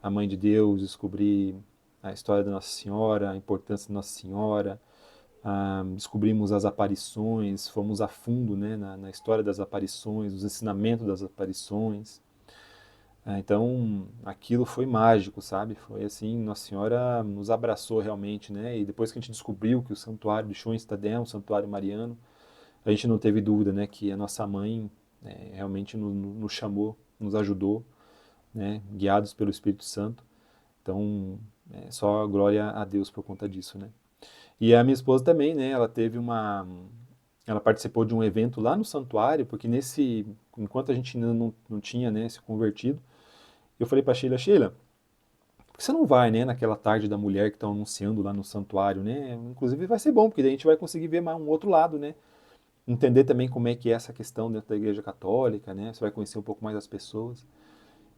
a Mãe de Deus, descobrir a história da Nossa Senhora, a importância da Nossa Senhora, descobrimos as aparições, fomos a fundo, né, na história das aparições, os ensinamentos das aparições. Então, aquilo foi mágico, sabe? Foi assim, Nossa Senhora nos abraçou realmente, né? E depois que a gente descobriu que o santuário de Schoenstatt é um santuário mariano, a gente não teve dúvida, né, que a nossa mãe realmente nos chamou, nos ajudou, né, guiados pelo Espírito Santo. Então, só glória a Deus por conta disso, né? E a minha esposa também, né, ela participou de um evento lá no santuário, porque enquanto a gente ainda não tinha, né, se convertido, eu falei para Sheila, por que você não vai, né, naquela tarde da mulher que estão anunciando lá no santuário, né? Inclusive vai ser bom, porque daí a gente vai conseguir ver mais um outro lado, né? Entender também como é que é essa questão dentro da Igreja Católica, né? Você vai conhecer um pouco mais as pessoas.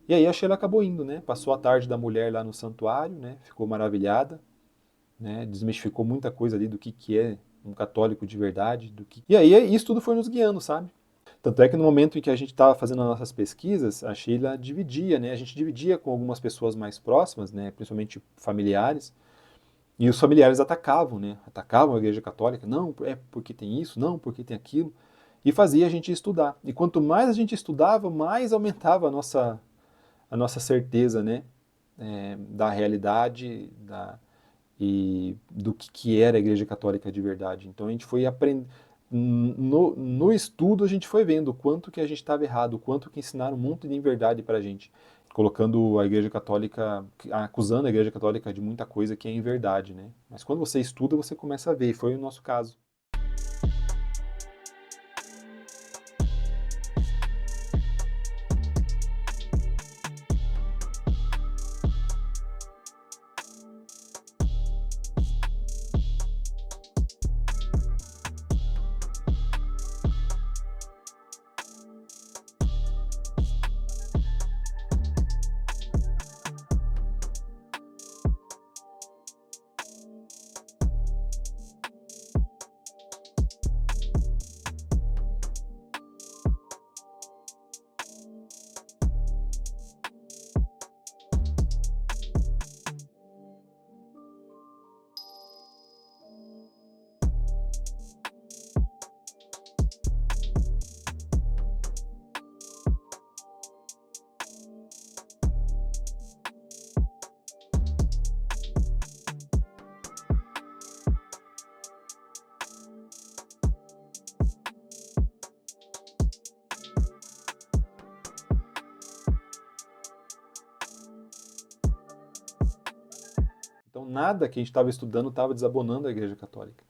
E aí a Sheila acabou indo, né? Passou a tarde da mulher lá no santuário, né? Ficou maravilhada, né? Desmistificou muita coisa ali do que é um católico de verdade. E aí isso tudo foi nos guiando, sabe? Tanto é que no momento em que a gente estava fazendo as nossas pesquisas, a Sheila dividia, né? A gente dividia com algumas pessoas mais próximas, né? Principalmente familiares, e os familiares atacavam, né? Atacavam a Igreja Católica. Não, é porque tem isso, não, porque tem aquilo. E fazia a gente estudar. E quanto mais a gente estudava, mais aumentava a nossa certeza, né? Da realidade e do que era a Igreja Católica de verdade. Então a gente foi aprendendo. No estudo a gente foi vendo o quanto que a gente estava errado, o quanto que ensinaram um monte de inverdade para a gente, colocando a Igreja Católica, acusando a Igreja Católica de muita coisa que é inverdade, né? Mas quando você estuda, você começa a ver, e foi o nosso caso. Então nada que a gente estava estudando estava desabonando a Igreja Católica.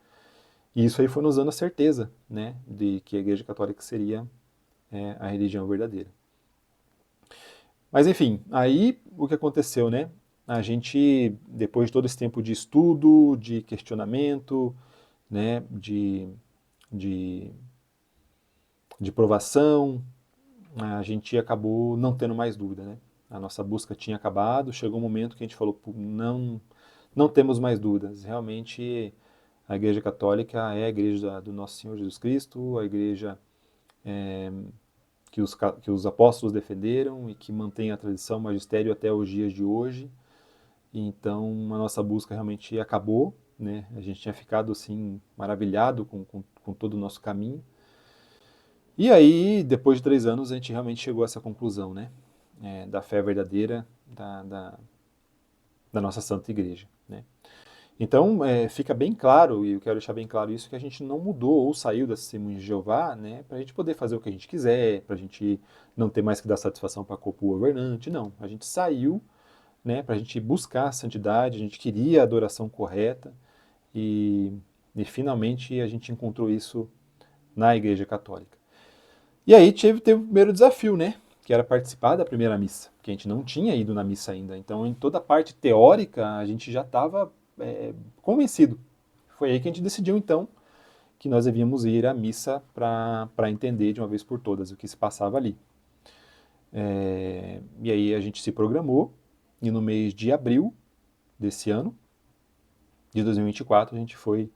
E isso aí foi nos dando a certeza, né, de que a Igreja Católica seria a religião verdadeira. Mas enfim, aí o que aconteceu, né? A gente, depois de todo esse tempo de estudo, de questionamento, né, de, de provação, a gente acabou não tendo mais dúvida, né? A nossa busca tinha acabado, chegou um momento que a gente falou, não temos mais dúvidas. Realmente a Igreja Católica é a igreja do nosso Senhor Jesus Cristo, a igreja que os apóstolos defenderam e que mantém a tradição, o magistério até os dias de hoje. Então a nossa busca realmente acabou, né? A gente tinha ficado assim maravilhado com todo o nosso caminho. E aí, depois de 3 anos, a gente realmente chegou a essa conclusão, né? Da fé verdadeira da nossa Santa Igreja, né? Então, fica bem claro, e eu quero deixar bem claro isso, que a gente não mudou ou saiu da Testemunha de Jeová, né, para a gente poder fazer o que a gente quiser, para a gente não ter mais que dar satisfação para a corpo governante, não. A gente saiu, né, para a gente buscar a santidade, a gente queria a adoração correta, e finalmente a gente encontrou isso na Igreja Católica. E aí teve o primeiro desafio, né, que era participar da primeira missa, que a gente não tinha ido na missa ainda. Então, em toda a parte teórica, a gente já estava convencido. Foi aí que a gente decidiu, então, que nós devíamos ir à missa para entender de uma vez por todas o que se passava ali. E aí a gente se programou, e no mês de abril desse ano, de 2024, a gente foi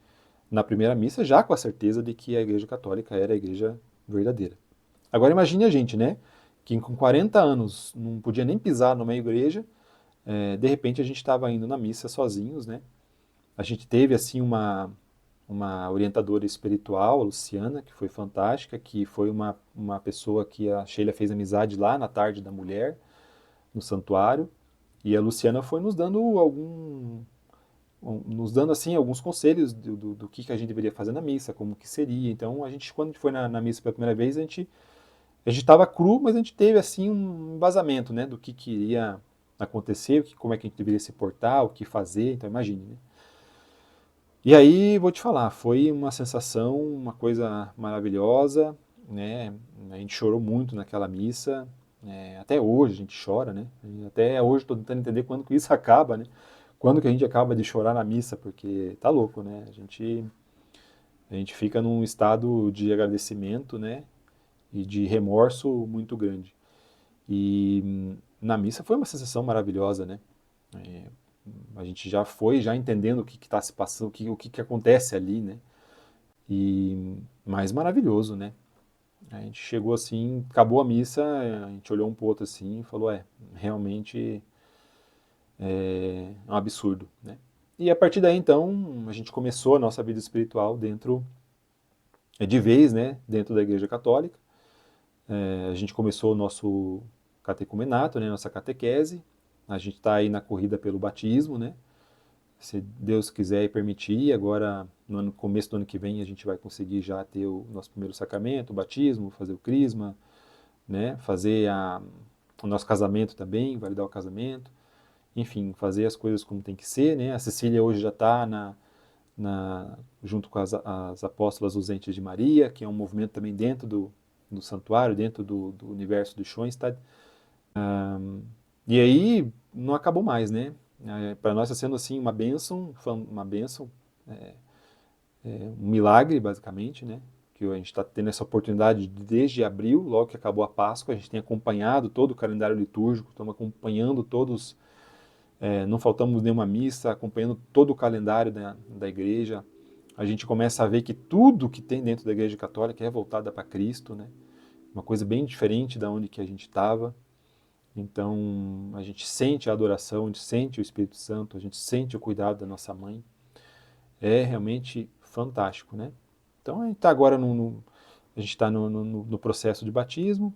na primeira missa, já com a certeza de que a Igreja Católica era a igreja verdadeira. Agora imagine a gente, né, que com 40 anos não podia nem pisar numa igreja, de repente a gente estava indo na missa sozinhos, né? A gente teve assim uma orientadora espiritual, a Luciana, que foi fantástica, que foi uma pessoa que a Sheila fez amizade lá na Tarde da Mulher, no santuário, e a Luciana foi nos dando assim alguns conselhos do que a gente deveria fazer na missa, como que seria. Então a gente, quando a gente foi na missa pela primeira vez, a gente estava cru, mas a gente teve assim um embasamento, né, do que iria acontecer, como é que a gente deveria se portar, o que fazer. Então imagine, né? E aí, vou te falar, foi uma sensação, uma coisa maravilhosa, né? A gente chorou muito naquela missa, até hoje a gente chora, né? E até hoje estou tentando entender quando que isso acaba, né? Quando que a gente acaba de chorar na missa, porque tá louco, né? A gente fica num estado de agradecimento, né? E de remorso muito grande. E na missa foi uma sensação maravilhosa, né? A gente já foi entendendo o que está se passando, o que acontece ali, né? E mais maravilhoso, né? A gente chegou assim, acabou a missa, a gente olhou um pro outro assim e falou, realmente é um absurdo, né? E a partir daí, então, a gente começou a nossa vida espiritual de vez, né? Dentro da Igreja Católica. A gente começou o nosso catecumenato, né? Nossa catequese. A gente está aí na corrida pelo batismo, né? Se Deus quiser e permitir, agora no começo do ano que vem a gente vai conseguir já ter o nosso primeiro sacramento, o batismo, fazer o crisma, né? Fazer o nosso casamento também, validar o casamento, enfim, fazer as coisas como tem que ser, né? A Cecília hoje já está junto com as apóstolas ausentes de Maria, que é um movimento também dentro do santuário, dentro do universo do Schoenstatt. E aí não acabou mais, né? Para nós está sendo assim uma bênção, um milagre basicamente, né? Que a gente está tendo essa oportunidade desde abril, logo que acabou a Páscoa, a gente tem acompanhado todo o calendário litúrgico, estamos acompanhando todos, não faltamos nenhuma missa, acompanhando todo o calendário da igreja. A gente começa a ver que tudo que tem dentro da Igreja Católica é voltada para Cristo, né? Uma coisa bem diferente da onde que a gente estava. Então, a gente sente a adoração, a gente sente o Espírito Santo, a gente sente o cuidado da nossa mãe. É realmente fantástico, né? Então, a gente está agora a gente está no processo de batismo.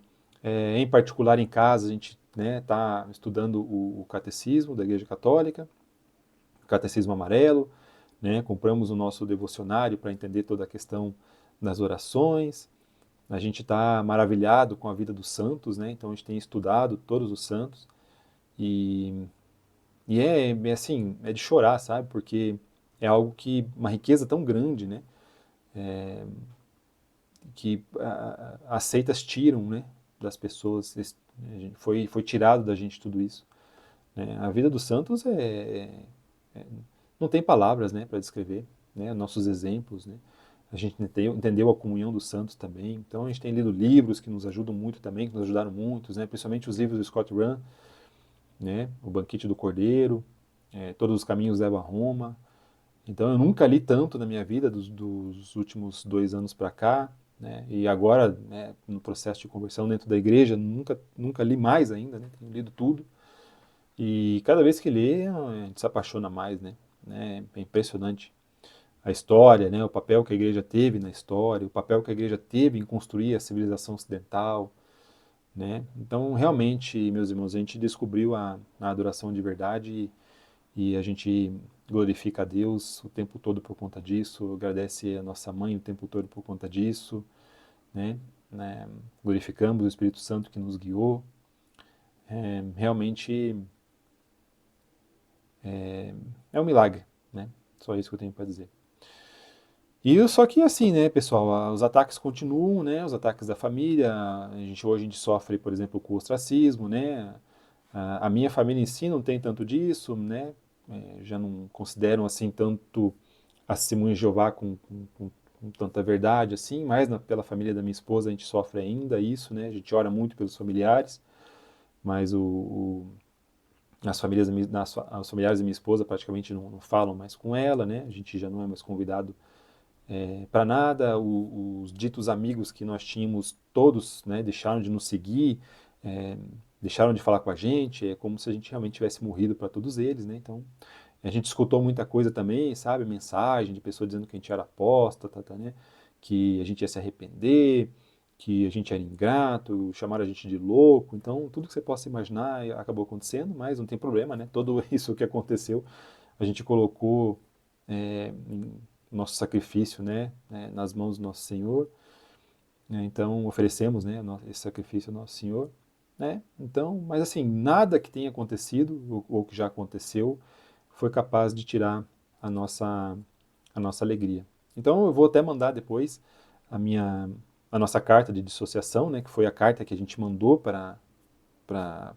Em particular, em casa, a gente está estudando o catecismo da Igreja Católica, o catecismo amarelo, né? Compramos o nosso devocionário para entender toda a questão das orações. A gente está maravilhado com a vida dos santos, né? Então a gente tem estudado todos os santos e E assim, é de chorar, sabe? Porque é algo que, uma riqueza tão grande, né? Que as seitas tiram, né? Das pessoas. Foi tirado da gente tudo isso, né? A vida dos santos não tem palavras, né, para descrever, né? Nossos exemplos, né? A gente entendeu a comunhão dos santos também. Então a gente tem lido livros que nos ajudam muito também, que nos ajudaram muitos, né? Principalmente os livros do Scott Rahn, né? O Banquete do Cordeiro, Todos os Caminhos levam a Roma. Então eu nunca li tanto na minha vida dos últimos 2 anos para cá, né? E agora, né, no processo de conversão dentro da igreja, nunca li mais ainda, né? Tenho lido tudo. E cada vez que lê, a gente se apaixona mais, né? É impressionante a história, né? O papel que a igreja teve na história, o papel que a igreja teve em construir a civilização ocidental, né? Então, realmente, meus irmãos, a gente descobriu a adoração de verdade e a gente glorifica a Deus o tempo todo por conta disso, agradece a nossa mãe o tempo todo por conta disso, né? Glorificamos o Espírito Santo que nos guiou. Realmente é um milagre, né? Só isso que eu tenho para dizer. E só que assim, né, pessoal, os ataques continuam, né, os ataques da família, hoje a gente sofre, por exemplo, com o ostracismo, né, a minha família em si não tem tanto disso, né, já não consideram assim tanto a Testemunha de Jeová com tanta verdade assim, mas pela família da minha esposa a gente sofre ainda isso, né, a gente ora muito pelos familiares, mas as familiares da minha esposa praticamente não falam mais com ela, né, a gente já não é mais convidado para nada, os ditos amigos que nós tínhamos, todos, né, deixaram de nos seguir, deixaram de falar com a gente, é como se a gente realmente tivesse morrido para todos eles, né? Então, a gente escutou muita coisa também, sabe? Mensagem de pessoas dizendo que a gente era apóstata, né? Que a gente ia se arrepender, que a gente era ingrato, chamaram a gente de louco. Então, tudo que você possa imaginar acabou acontecendo, mas não tem problema, né? Tudo isso que aconteceu, a gente colocou nosso sacrifício, né, nas mãos do nosso Senhor, né, então oferecemos, né, esse sacrifício ao nosso Senhor, né, então, mas assim, nada que tenha acontecido ou que já aconteceu foi capaz de tirar a nossa alegria. Então eu vou até mandar depois a minha a nossa carta de dissociação, né, que foi a carta que a gente mandou para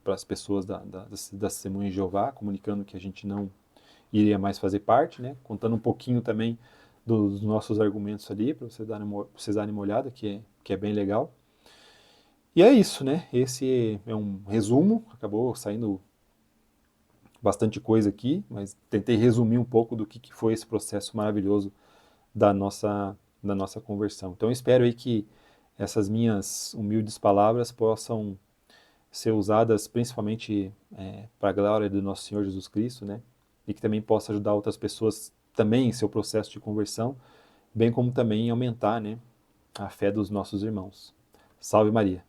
as pessoas das Testemunhas de Jeová, comunicando que a gente não iria mais fazer parte, né, contando um pouquinho também dos nossos argumentos ali, para vocês darem uma olhada, que é bem legal. E é isso, né? Esse é um resumo, acabou saindo bastante coisa aqui, mas tentei resumir um pouco do que foi esse processo maravilhoso da nossa conversão. Então eu espero aí que essas minhas humildes palavras possam ser usadas principalmente para a glória do nosso Senhor Jesus Cristo, né? E que também possa ajudar outras pessoas também em seu processo de conversão, bem como também aumentar, né, a fé dos nossos irmãos. Salve Maria!